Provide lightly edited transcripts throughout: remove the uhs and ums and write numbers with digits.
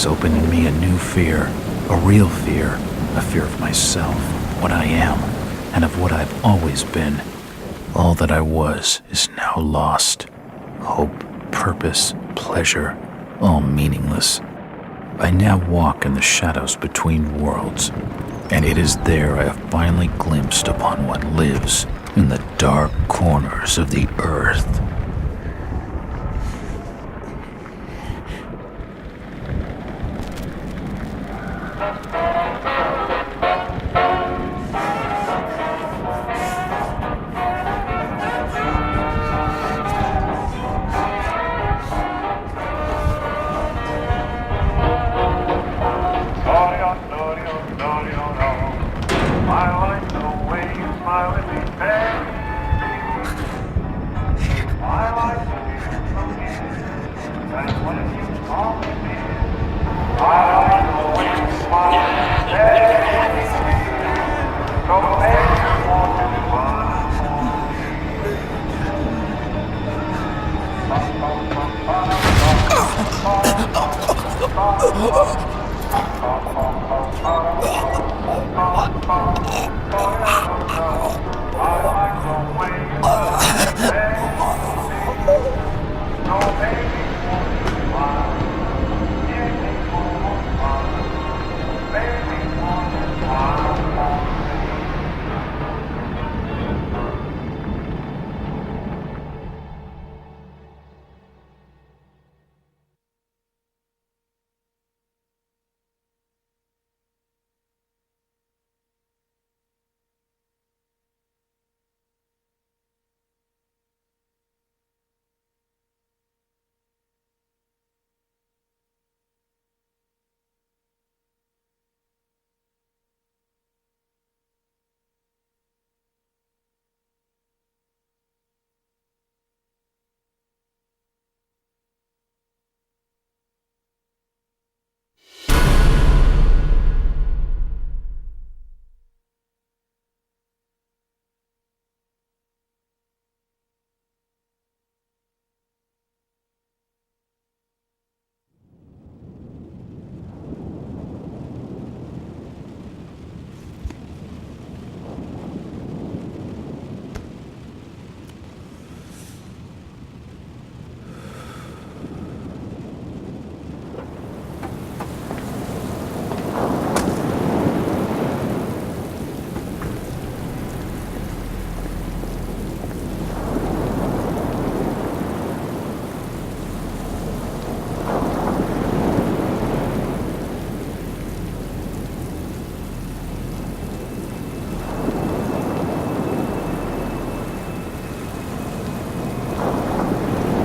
cracks open in me a new fear, a real fear, a fear of myself, what I am, and of what I've always been. All that I was is now lost. Hope, purpose, pleasure, all meaningless. I now walk in the shadows between worlds, and it is there I have finally glimpsed upon what lives in the dark corners of the earth.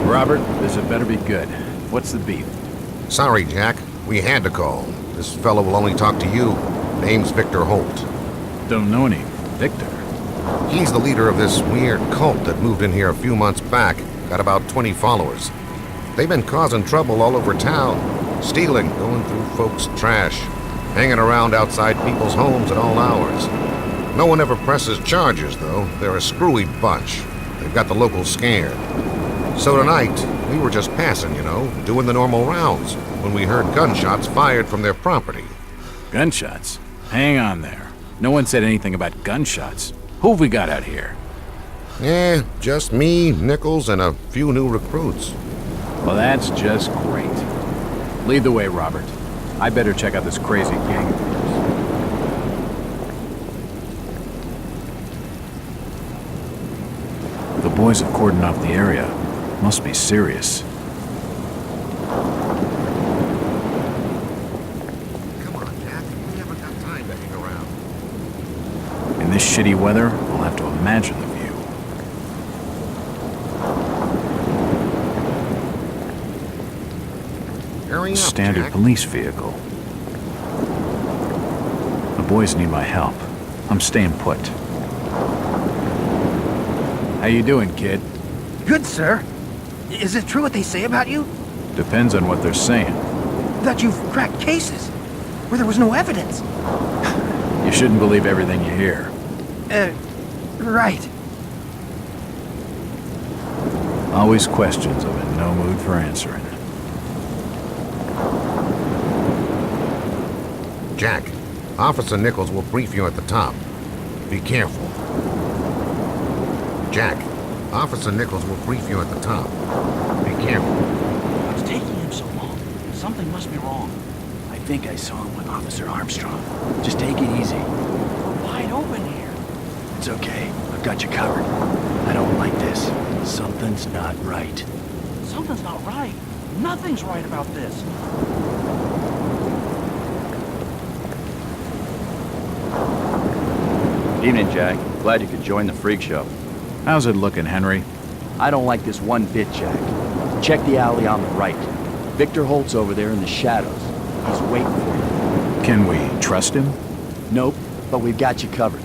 Robert, this had better be good. What's the beef? Sorry, Jack. We had to call. This fellow will only talk to you. Name's Victor Holt. Don't know any Victor. He's the leader of this weird cult that moved in here a few months back. Got about 20 followers. They've been causing trouble all over town. Stealing, going through folks' trash. Hanging around outside people's homes at all hours. No one ever presses charges, though. They're a screwy bunch. They've got the locals scared. So tonight, we were just passing, doing the normal rounds, when we heard gunshots fired from their property. Gunshots? Hang on there. No one said anything about gunshots. Who have we got out here? Just me, Nichols, and a few new recruits. Well, that's just great. Lead the way, Robert. I better check out this crazy gang of yours. The boys have cordoned off the area. Must be serious. Come on, Jack. We haven't got time to hang around. In this shitty weather, we'll have to imagine the view. Hurry up, Standard Jack. police vehicle. The boys need my help. I'm staying put. How you doing, kid? Good, sir. Is it true what they say about you? Depends on what they're saying. That you've cracked cases where there was no evidence. You shouldn't believe everything you hear. Right. Always questions I'm in no mood for answering. Jack, Officer Nichols will brief you at the top. Be careful. Jack, Officer Nichols will brief you at the top. Be careful. What's taking him so long? Something must be wrong. I think I saw him with Officer Armstrong. Just take it easy. We're wide open here. It's okay. I've got you covered. I don't like this. Something's not right. Something's not right. Nothing's right about this. Evening, Jack. Glad you could join the freak show. How's it looking, Henry? I don't like this one bit, Jack. Check the alley on the right. Victor Holt's over there in the shadows. He's waiting for you. Can we trust him? Nope, but we've got you covered.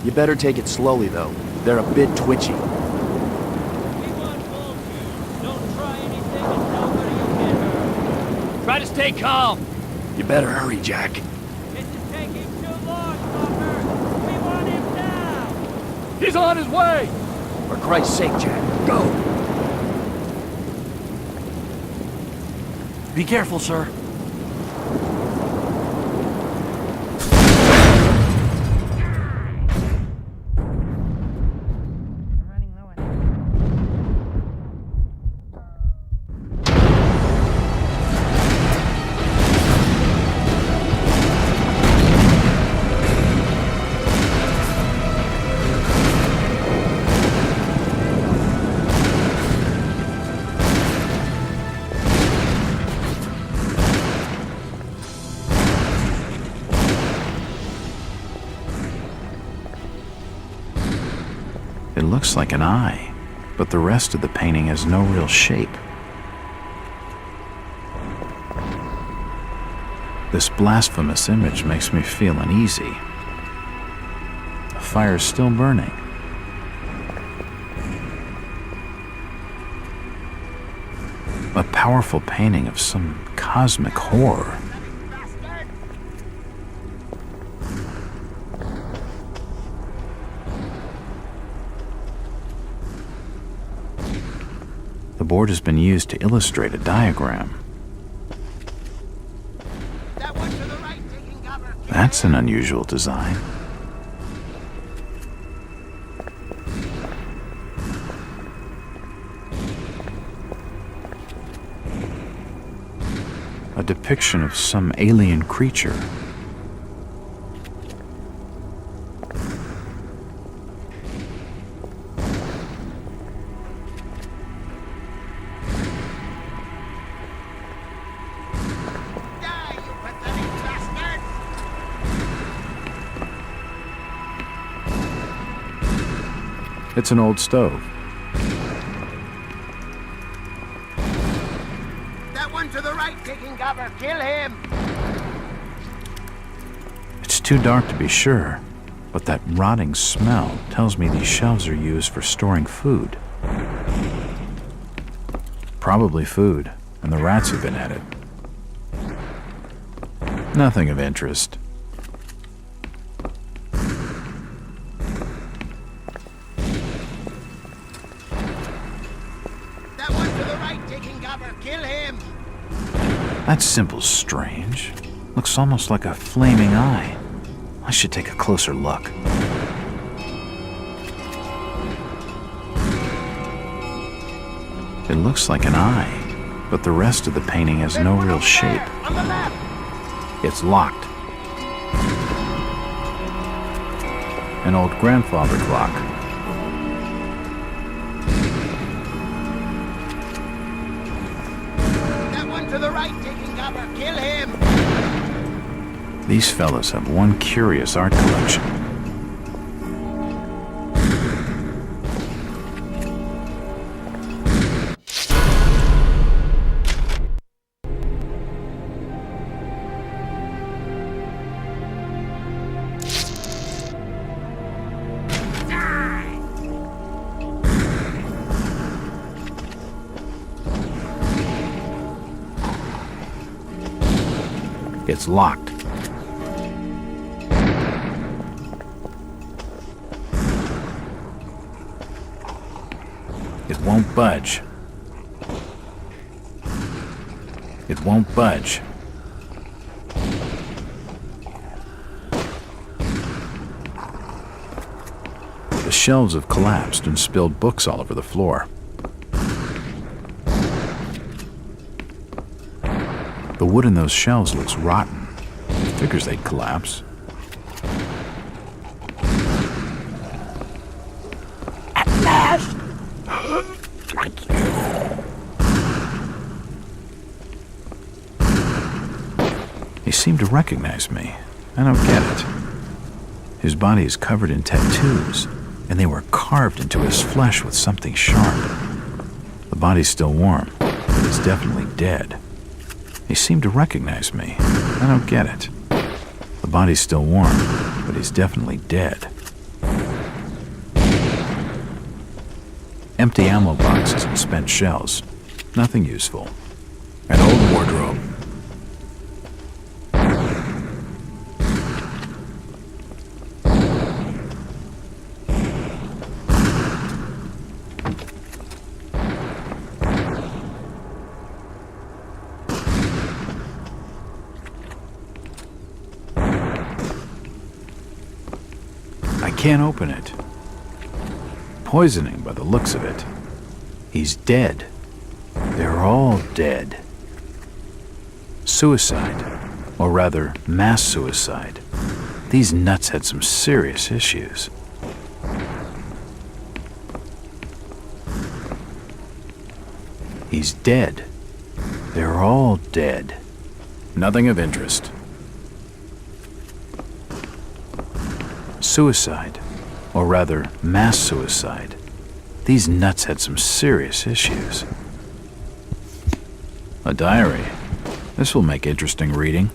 You better take it slowly, though. They're a bit twitchy. Try to stay calm. You better hurry, Jack. This is taking too long, Walker. We want him now. He's on his way. For Christ's sake, Jack, go! Be careful, sir. It looks like an eye, but the rest of the painting has no real shape. This blasphemous image makes me feel uneasy. The fire's still burning. A powerful painting of some cosmic horror. The board has been used to illustrate a diagram. That's an unusual design. A depiction of some alien creature. It's an old stove. That one to the right taking cover. Kill him. It's too dark to be sure, but that rotting smell tells me these shelves are used for storing food. Probably food, and the rats have been at it. Nothing of interest. That symbol's strange. Looks almost like a flaming eye. I should take a closer look. It looks like an eye, but the rest of the painting has no real shape. It's locked. An old grandfather clock. To the right, taking cover. Kill him. These fellows have one curious art collection. It's locked. It won't budge. It won't budge. shelves have collapsed and spilled books all over the floor. The wood in those shelves looks rotten. Figures they'd collapse. At last! He seemed to recognize me. I don't get it. His body is covered in tattoos, and they were carved into his flesh with something sharp. The body's still warm, but he's definitely dead. He seemed to recognize me. I don't get it. The body's still warm, but he's definitely dead. Empty ammo boxes and spent shells. Nothing useful. An old wardrobe. I can't open it. Poisoning by the looks of it. He's dead. They're all dead. Suicide, or rather, mass suicide. These nuts had some serious issues. He's dead. They're all dead. Nothing of interest. Suicide, or rather, mass suicide. These nuts had some serious issues. A diary. This will make interesting reading.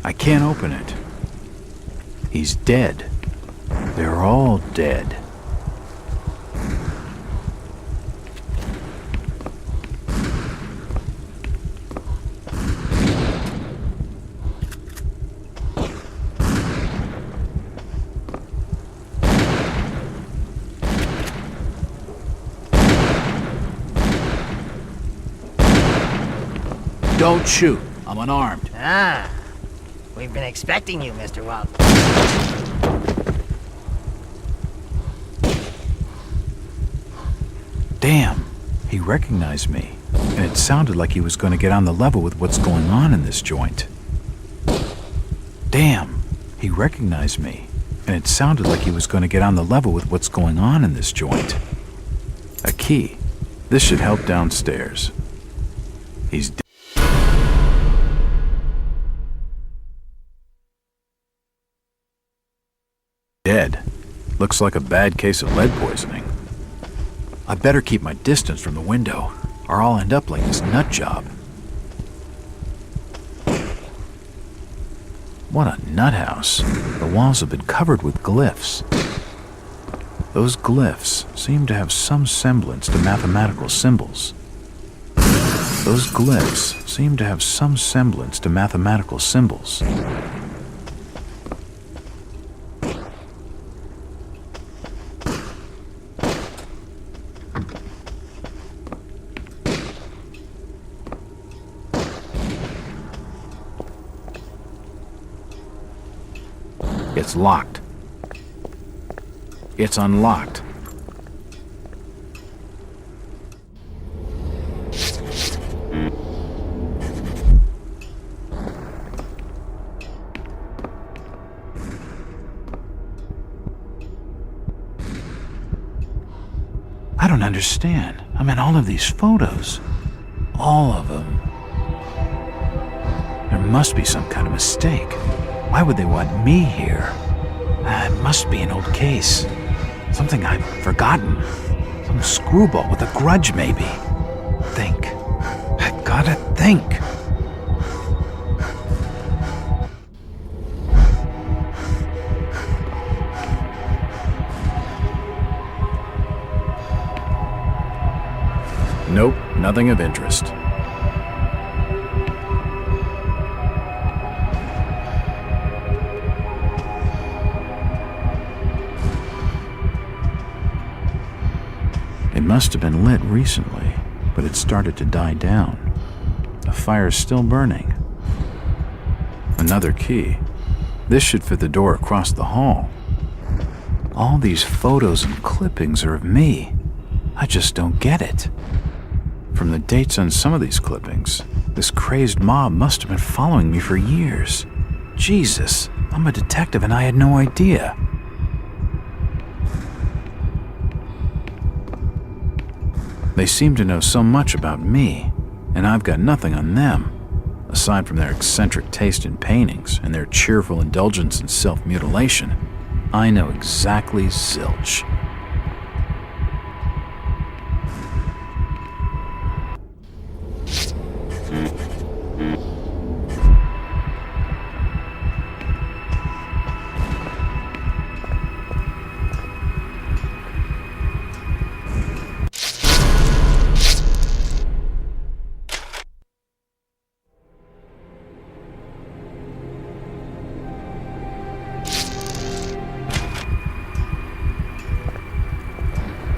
I can't open it. He's dead. They're all dead. Don't shoot. I'm unarmed. Ah, we've been expecting you, Mr. Walt. Damn, he recognized me, and it sounded like he was going to get on the level with what's going on in this joint. Damn, he recognized me, and it sounded like he was going to get on the level with what's going on in this joint. A key. This should help downstairs. He's dead. Looks like a bad case of lead poisoning. I better keep my distance from the window, or I'll end up like this nut job. What a nut house. The walls have been covered with glyphs. Those glyphs seem to have some semblance to mathematical symbols. Those glyphs seem to have some semblance to mathematical symbols. It's locked. It's unlocked. don't understand. I mean, all of these photos. All of them. There must be some kind of mistake. Why would they want me here? It must be an old case. Something I've forgotten. Some screwball with a grudge, maybe. Think. I've gotta think. Nope, nothing of interest. It must have been lit recently, but it started to die down. The fire's still burning. Another key. This should fit the door across the hall. All these photos and clippings are of me. I just don't get it. From the dates on some of these clippings, this crazed mob must have been following me for years. Jesus, I'm a detective and I had no idea. They seem to know so much about me, and I've got nothing on them, aside from their eccentric taste in paintings and their cheerful indulgence in self-mutilation. I know exactly zilch.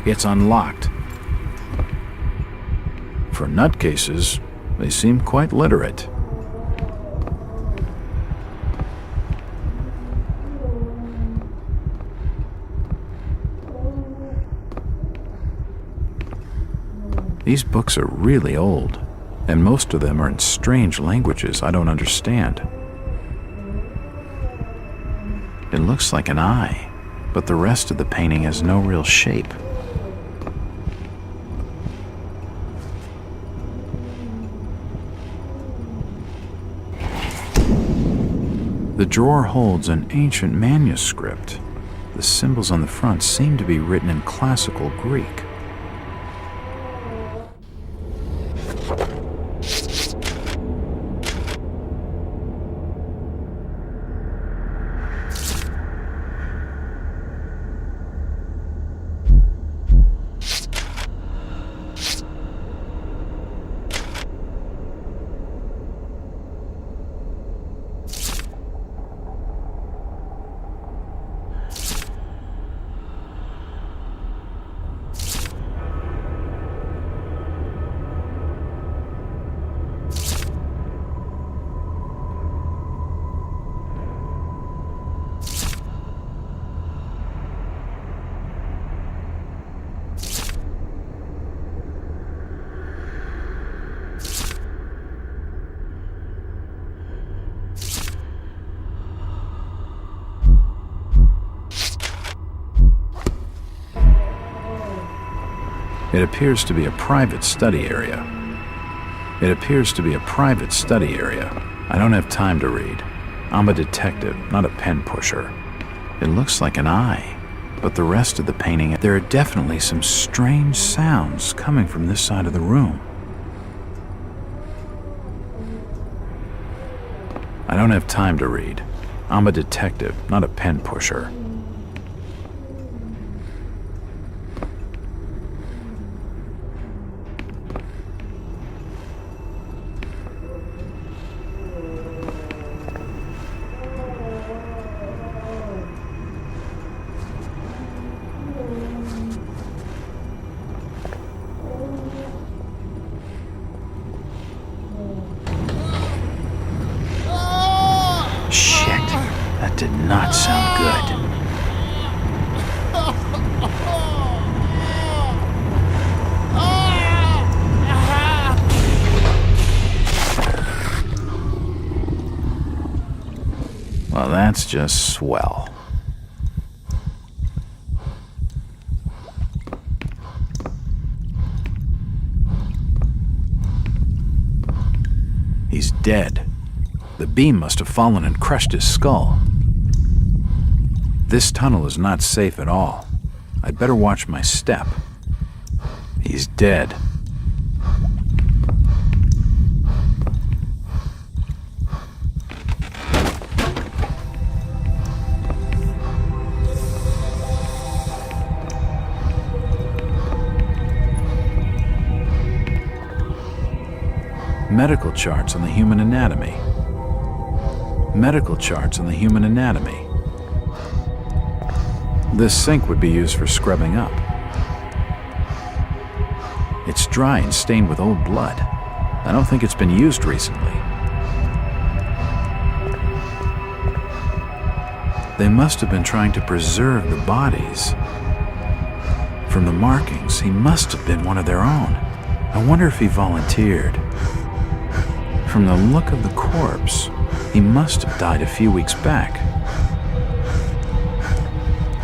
It's unlocked. For nutcases, they seem quite literate. These books are really old, and most of them are in strange languages I don't understand. It looks like an eye, but the rest of the painting has no real shape. The drawer holds an ancient manuscript. The symbols on the front seem to be written in classical Greek. It appears to be a private study area. I don't have time to read. I'm a detective, not a pen pusher. It looks like an eye, but the rest of the painting, there are definitely some strange sounds coming from this side of the room. I don't have time to read. I'm a detective, not a pen pusher. Did not sound good. Well, that's just swell. He's dead. The beam must have fallen and crushed his skull. This tunnel is not safe at all. I'd better watch my step. He's dead. Medical charts on the human anatomy. Medical charts on the human anatomy. This sink would be used for scrubbing up. It's dry and stained with old blood. I don't think it's been used recently. They must have been trying to preserve the bodies. From the markings, he must have been one of their own. I wonder if he volunteered. From the look of the corpse, he must have died a few weeks back.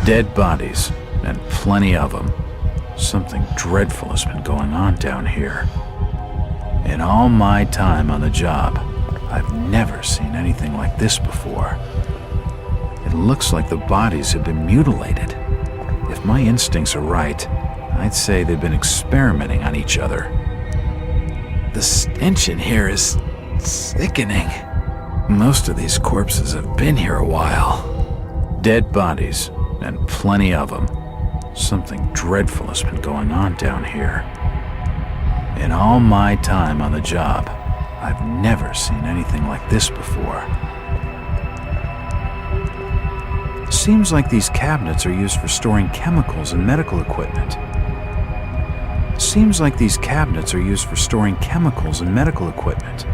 Dead bodies, and plenty of them. Something dreadful has been going on down here. In all my time on the job, I've never seen anything like this before. It looks like the bodies have been mutilated. If my instincts are right, I'd say they've been experimenting on each other. The stench in here is sickening. Most of these corpses have been here a while. Dead bodies, and plenty of them. Something dreadful has been going on down here. In all my time on the job, I've never seen anything like this before. Seems like these cabinets are used for storing chemicals and medical equipment. Seems like these cabinets are used for storing chemicals and medical equipment.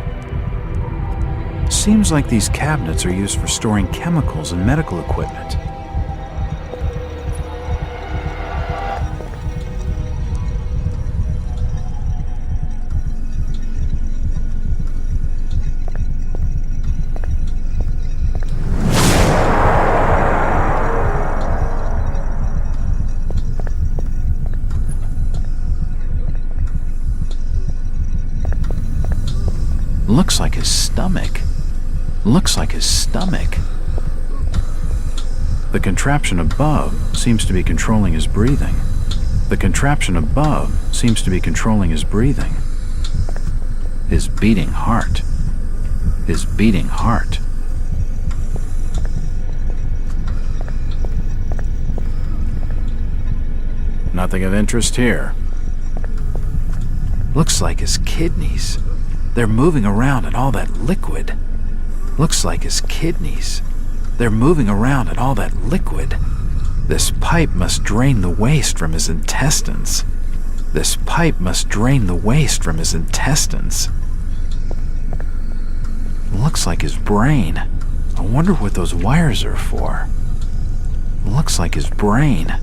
Seems like these cabinets are used for storing chemicals and medical equipment. Looks like his stomach. Looks like his stomach. The contraption above seems to be controlling his breathing. The contraption above seems to be controlling his breathing. His beating heart. His beating heart. Nothing of interest here. Looks like his kidneys. They're moving around in all that liquid. Looks like his kidneys. They're moving around in all that liquid. This pipe must drain the waste from his intestines. This pipe must drain the waste from his intestines. Looks like his brain. I wonder what those wires are for. Looks like his brain.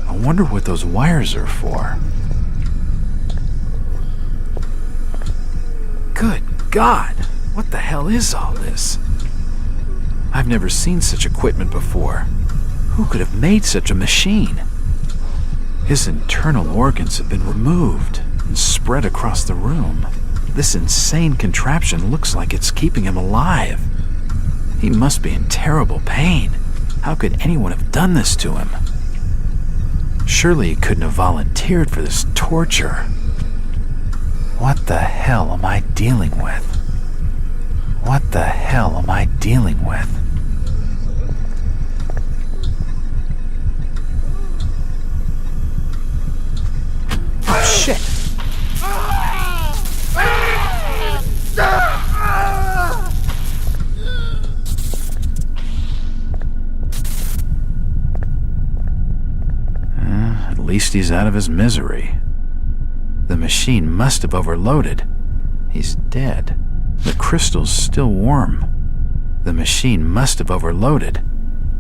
I wonder what those wires are for. Good God, what the hell is all this? I've never seen such equipment before. Who could have made such a machine? His internal organs have been removed and spread across the room. This insane contraption looks like it's keeping him alive. He must be in terrible pain. How could anyone have done this to him? Surely he couldn't have volunteered for this torture. What the hell am I dealing with? What the hell am I dealing with? Oh, shit! At least he's out of his misery. The machine must have overloaded. He's dead. The crystal's still warm. The machine must have overloaded.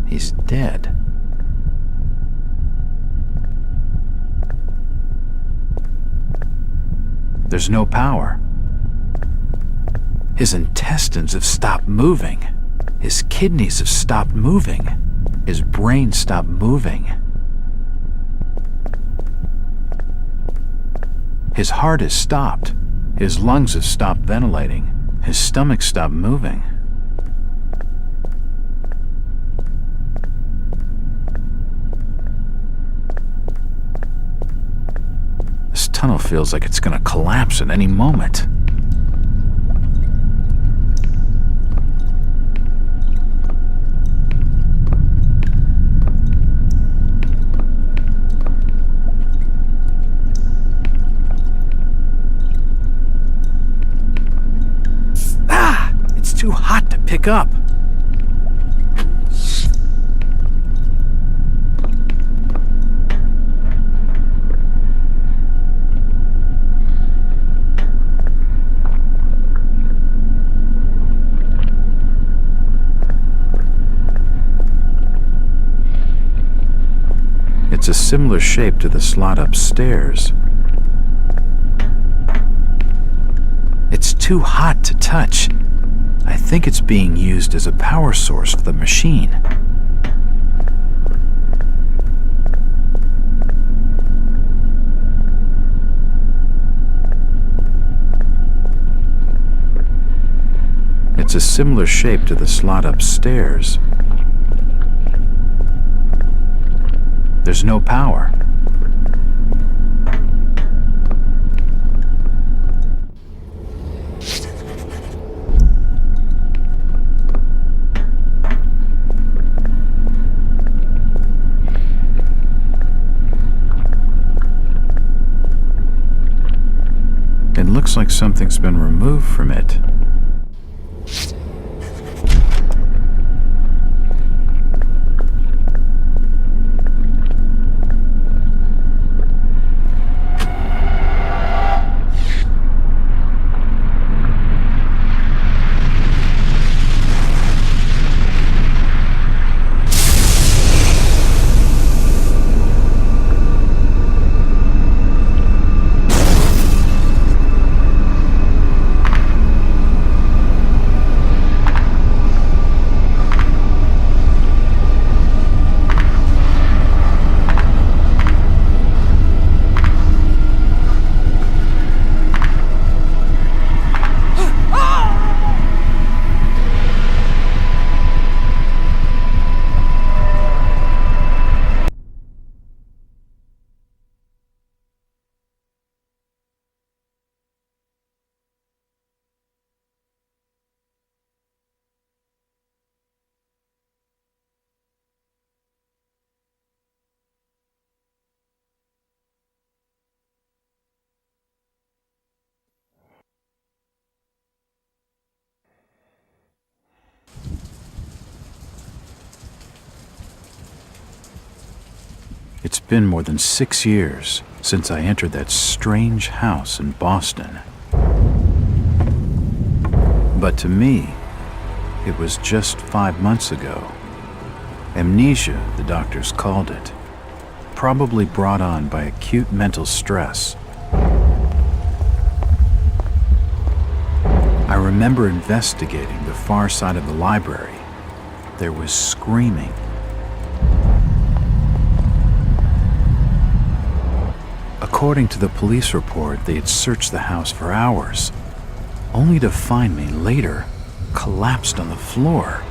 He's dead. There's no power. His intestines have stopped moving. His kidneys have stopped moving. His brain stopped moving. His heart has stopped. His lungs have stopped ventilating. His stomach stopped moving. This tunnel feels like it's gonna collapse at any moment. It's too hot to pick up. It's a similar shape to the slot upstairs. It's too hot to touch. I think it's being used as a power source for the machine. It's a similar shape to the slot upstairs. There's no power. It looks like something's been removed from it. It's been more than 6 years since I entered that strange house in Boston. But to me, it was just 5 months ago. Amnesia, the doctors called it, probably brought on by acute mental stress. I remember investigating the far side of the library. There was screaming. According to the police report, they had searched the house for hours, only to find me later collapsed on the floor.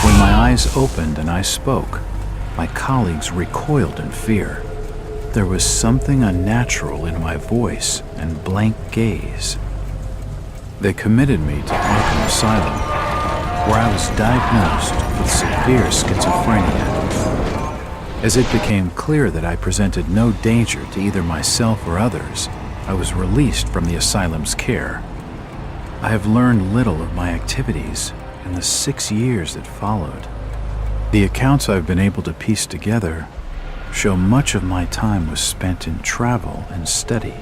When my eyes opened and I spoke, my colleagues recoiled in fear. There was something unnatural in my voice and blank gaze. They committed me to Arkham Asylum, where I was diagnosed with severe schizophrenia. As it became clear that I presented no danger to either myself or others, I was released from the asylum's care. I have learned little of my activities in the 6 years that followed. The accounts I've been able to piece together show much of my time was spent in travel and study.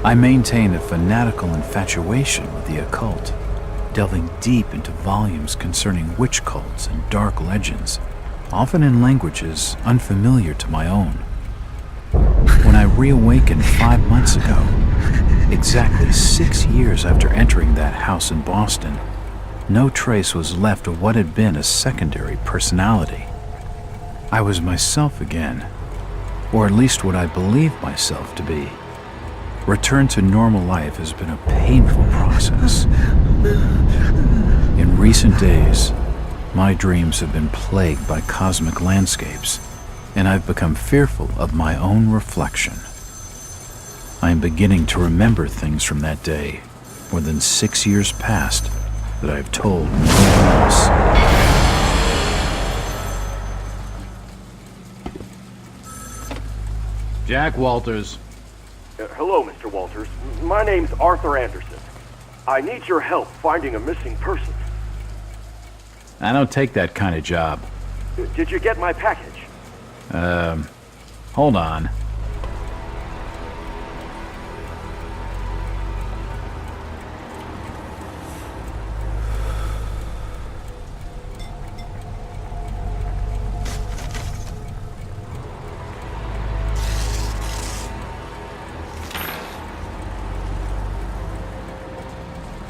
I maintain a fanatical infatuation with the occult, delving deep into volumes concerning witch cults and dark legends, often in languages unfamiliar to my own. When I reawakened 5 months ago, exactly 6 years after entering that house in Boston, no trace was left of what had been a secondary personality. I was myself again, or at least what I believe myself to be. Return to normal life has been a painful process. In recent days, my dreams have been plagued by cosmic landscapes, and I've become fearful of my own reflection. I am beginning to remember things from that day, more than 6 years past, that I have told no one else. Jack Walters. Hello, Mr. Walters. My name's Arthur Anderson. I need your help finding a missing person. I don't take that kind of job. Did you get my package? Hold on.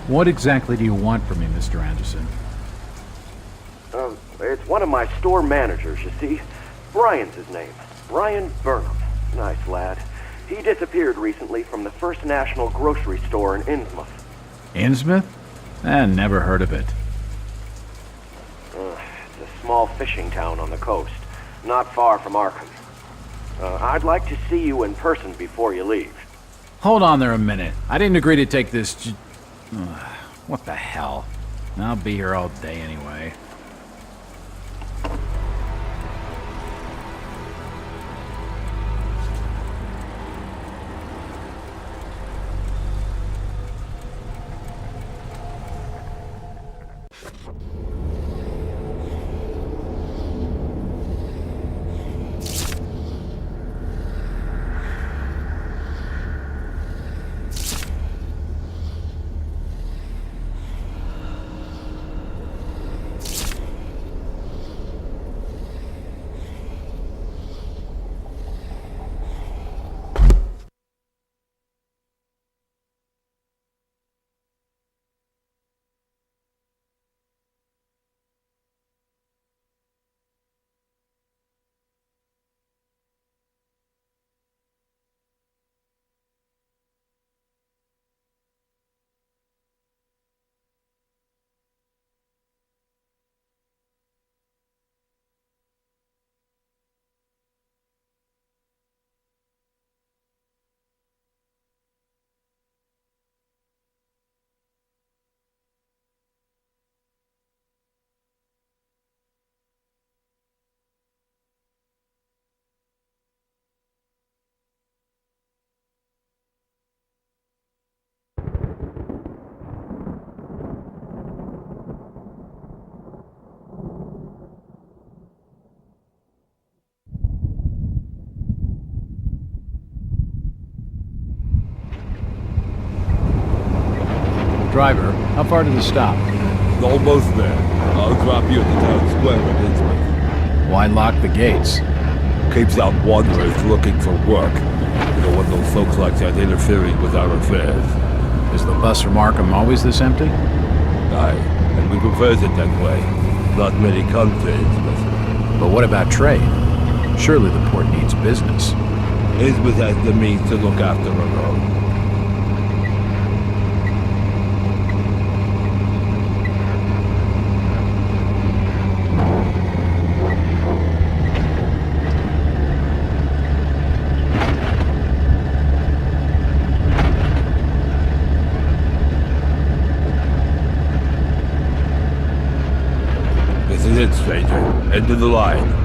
What exactly do you want from me, Mr. Anderson? It's one of my store managers, you see. Brian's his name. Brian Burnham. Nice lad. He disappeared recently from the First National grocery store in Innsmouth. Innsmouth? Never heard of it. It's a small fishing town on the coast, not far from Arkham. I'd like to see you in person before you leave. Hold on there a minute. I didn't agree to take this what the hell? I'll be here all day anyway. Driver, how far to the stop? Almost there. I'll drop you at the town square in Innsmouth. Why lock the gates? Keeps out wanderers looking for work. We don't want no folks like that interfering with our affairs. Is the bus from Arkham always this empty? Aye, and we prefers it that way. Not many come to Innsmouth. But what about trade? Surely the port needs business. Innsmouth has the means to look after her own. This is it, stranger. End of the line.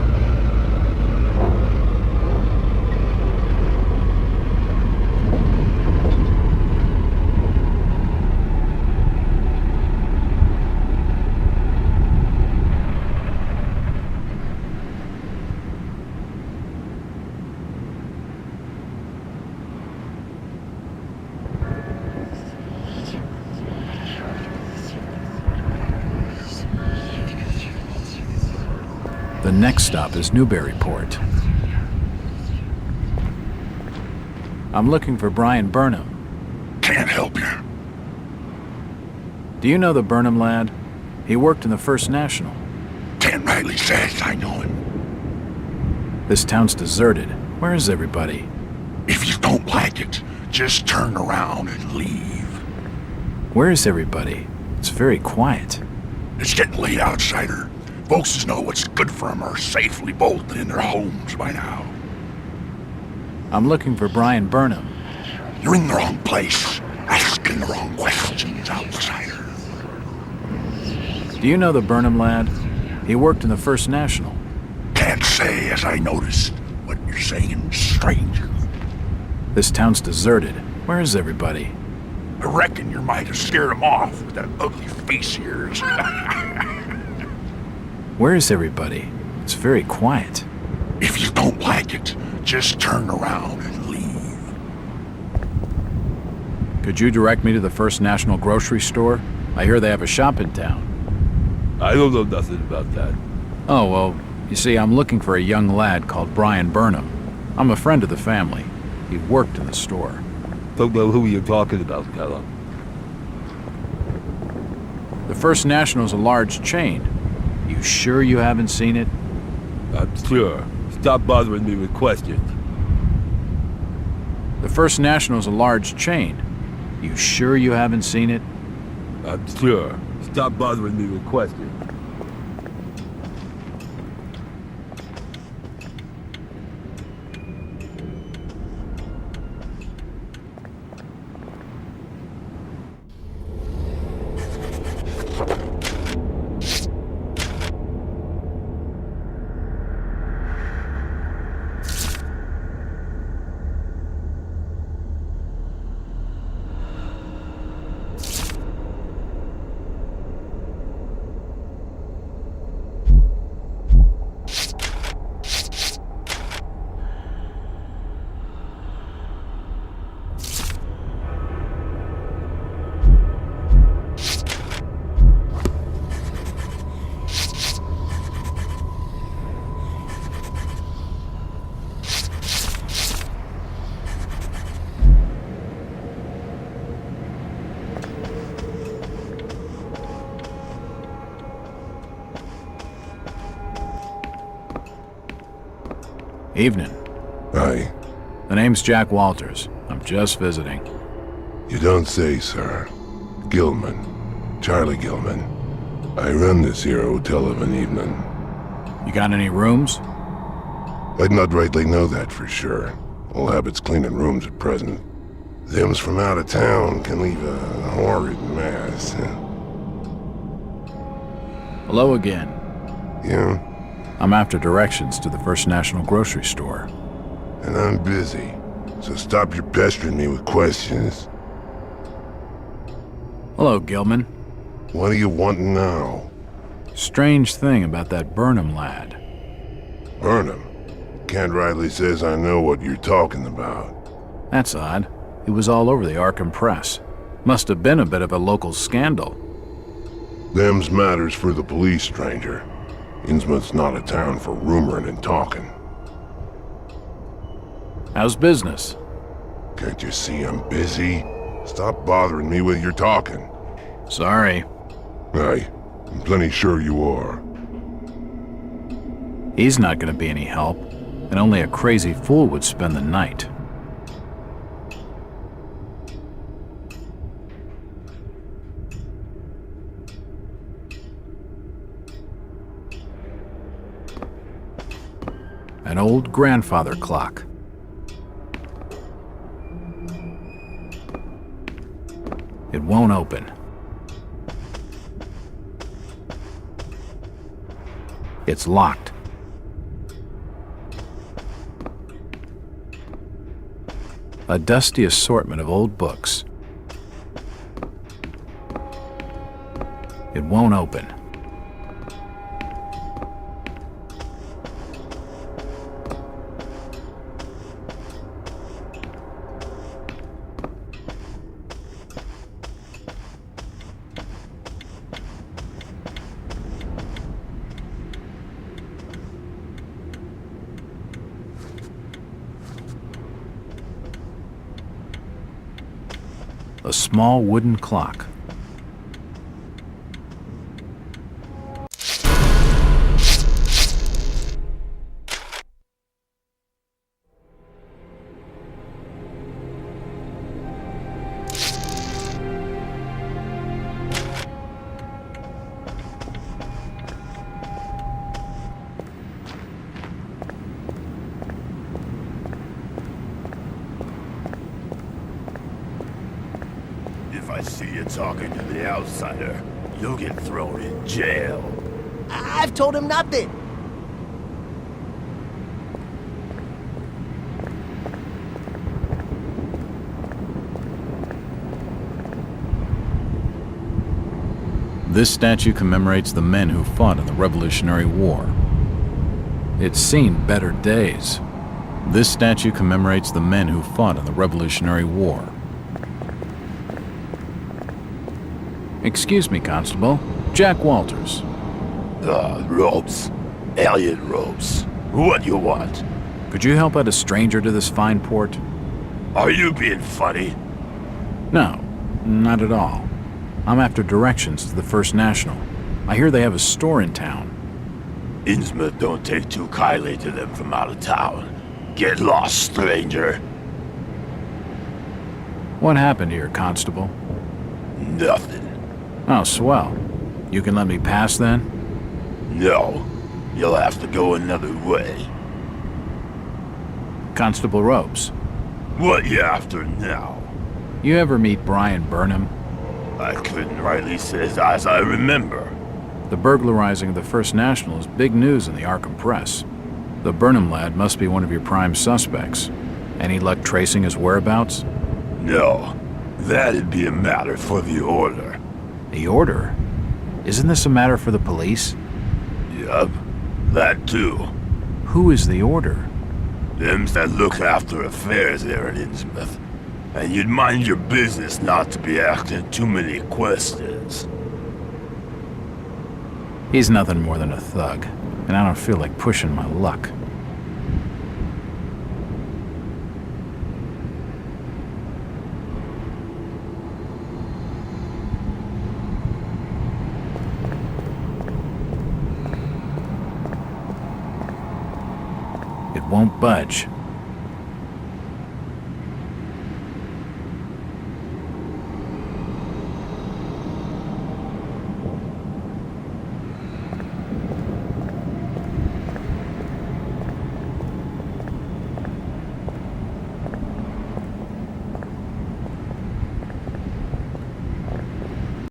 The next stop is Newburyport. I'm looking for Brian Burnham. Can't help you. Do you know the Burnham lad? He worked in the First National. Can't rightly say I know him. This town's deserted. Where is everybody? If you don't like it, just turn around and leave. Where is everybody? It's very quiet. It's getting late, outsider. Folks know what's good for them are safely bolted in their homes by now. I'm looking for Brian Burnham. You're in the wrong place, asking the wrong questions, outsider. Do you know the Burnham lad? He worked in the First National. Can't say as I noticed what you're saying, stranger. This town's deserted. Where is everybody? I reckon you might have scared him off with that ugly face of yours. Where is everybody? It's very quiet. If you don't like it, just turn around and leave. Could you direct me to the First National grocery store? I hear they have a shop in town. I don't know nothing about that. Oh, well, you see, I'm looking for a young lad called Brian Burnham. I'm a friend of the family. He worked in the store. Don't know who you're talking about, fella. The First National's a large chain. You sure you haven't seen it? I'm sure. Stop bothering me with questions. The First National's a large chain. You sure you haven't seen it? I'm sure. Stop bothering me with questions. Evening. Hi. The name's Jack Walters. I'm just visiting. You don't say, sir. Gilman. Charlie Gilman. I run this here hotel of an evening. You got any rooms? I'd not rightly know that for sure. All habits cleaning rooms at present. Them's from out of town can leave a horrid mess. Hello again. Yeah? I'm after directions to the First National grocery store. And I'm busy, so stop your pestering me with questions. Hello, Gilman. What do you want now? Strange thing about that Burnham lad. Burnham? Can't rightly says I know what you're talking about. That's odd. He was all over the Arkham Press. Must have been a bit of a local scandal. Them's matters for the police, stranger. Innsmouth's not a town for rumoring and talking. How's business? Can't you see I'm busy? Stop bothering me with your talking. Sorry. Aye, I'm plenty sure you are. He's not gonna be any help, and only a crazy fool would spend the night. An old grandfather clock. It won't open. It's locked. A dusty assortment of old books. It won't open. A small wooden clock. if I see you talking to the outsider, you'll get thrown in jail. I've told him nothing. This statue commemorates the men who fought in the Revolutionary War. It's seen better days. This statue commemorates the men who fought in the Revolutionary War. Excuse me, Constable. Jack Walters. Robes. Alien robes. What do you want? Could you help out a stranger to this fine port? Are you being funny? No, not at all. I'm after directions to the First National. I hear they have a store in town. Innsmouth don't take too kindly to them from out of town. Get lost, stranger. What happened here, Constable? Nothing. Oh, swell. You can let me pass then? No. You'll have to go another way. Constable Ropes. What you after now? You ever meet Brian Burnham? I couldn't rightly say as I remember. The burglarizing of the First National is big news in the Arkham press. The Burnham lad must be one of your prime suspects. Any luck tracing his whereabouts? No. That'd be a matter for the Order. The Order? Isn't this a matter for the police? Yup. That too. Who is the Order? Them's that look after affairs there in Innsmouth. And you'd mind your business not to be asking too many questions. He's nothing more than a thug, and I don't feel like pushing my luck. It won't budge.